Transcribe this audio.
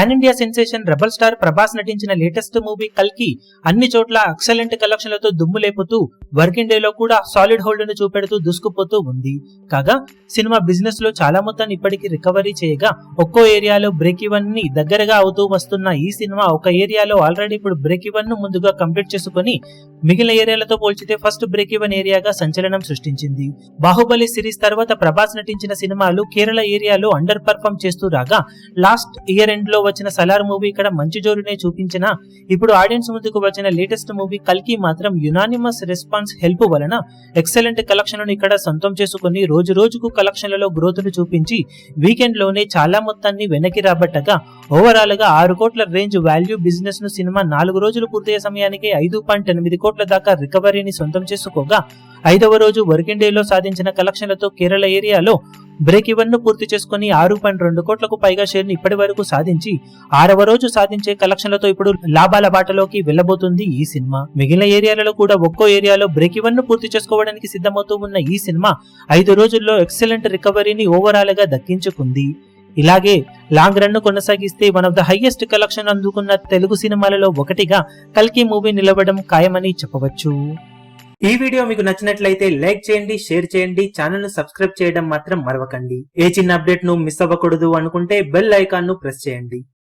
Pan India sensation rebel star Prabhas నటించిన latest movie కల్కి అన్ని చోట్ల ఎక్సలెంట్ కలెక్షన్లతో దుమ్ము లేపుతూ వర్కింగ్ డే లో కూడా సాలిడ్ హోల్డ్ ను చూపెడుతూ దూసుకుపోతూ ఉంది. కాగా సినిమా బిజినెస్ లో చాలా మొత్తాన్ని ఇప్పటికీ రికవరీ చేయగా ఒక్కో ఏరియాలో బ్రేక్ ఈవెన్ ని దగ్గరగా అవుతూ వస్తున్న ఈ సినిమా ఒక ఏరియాలో ఆల్రెడీ ఇప్పుడు బ్రేక్ ఈవెన్ ను ముందుగా కంప్లీట్ చేసుకుని మిగిలిన ఏరియాలతో పోల్చితే ఫస్ట్ బ్రేక్ ఈవెన్ ఏరియాగా సంచలనం సృష్టించింది. బాహుబలి సిరీస్ తర్వాత ప్రభాస్ నటించిన సినిమాలు కేరళ ఏరియాలో అండర్ పర్ఫార్మ్ చేస్తూ రాగా లాస్ట్ ఇయర్ ఎండ్ లో వచ్చిన సలార్ మూవీ ఇక్కడ మంచి జోరునే చూపించినా ఇప్పుడు ఆడియన్స్ ముందుకు వచ్చిన లేటెస్ట్ మూవీ కల్కి మాత్రం యునానిమస్ రెస్పాన్స్ హెల్ప్ వలన ఎక్సలెంట్ కలెక్షన్లను ఇక్కడ సొంతం చేసుకుని రోజు రోజుకు కలెక్షన్లలో గ్రోత్ ను చూపించి వీకెండ్ లోనే చాలా మొత్తాన్ని వెనక్కి రాబట్టగా ఓవరాల్ గా 6 కోట్ల రేంజ్ వాల్యూ బిజినెస్ ను సినిమా 4 రోజులు పూర్తయ్యే సమయానికి 5.8 కోట్ల దాకా రికవరీని సొంతం చేసుకోగా 5వ రోజు వర్కింగ్ డే లో సాధించిన కలెక్షన్లతో కేరళ ఏరియాలో బ్రేక్ ఈవెన్ ను పూర్తి చేసుకుని 6.2 కోట్లకు పైగా షేర్ ని ఇప్పటి వరకు సాధించి 6వ రోజు సాధించే కలెక్షన్లతో ఇప్పుడు లాభాల బాటలోకి వెళ్లబోతుంది ఈ సినిమా. మిగిలిన ఏరియాలలో కూడా ఒక్కో ఏరియాలో బ్రేక్ ఈవెన్ ను పూర్తి చేసుకోవడానికి సిద్ధమవుతూ ఉన్న ఈ సినిమా 5 రోజుల్లో ఎక్సలెంట్ రికవరీని ఓవరాల్ గా దక్కించుకుంది. ఇలాగే లాంగ్ రన్ ను కొనసాగిస్తే one of the highest collection అందుకున్న తెలుగు సినిమాలలో ఒకటిగా కల్కి మూవీ నిలవడం ఖాయమని చెప్పవచ్చు. ఈ వీడియో మీకు నచ్చినట్లయితే లైక్ చేయండి, షేర్ చేయండి, ఛానల్ ను సబ్స్క్రైబ్ చేయడం మాత్రం మరవకండి. ఏ చిన్న అప్డేట్ ను మిస్ అవ్వకూడదు అనుకుంటే బెల్ ఐకాన్ ను ప్రెస్ చేయండి.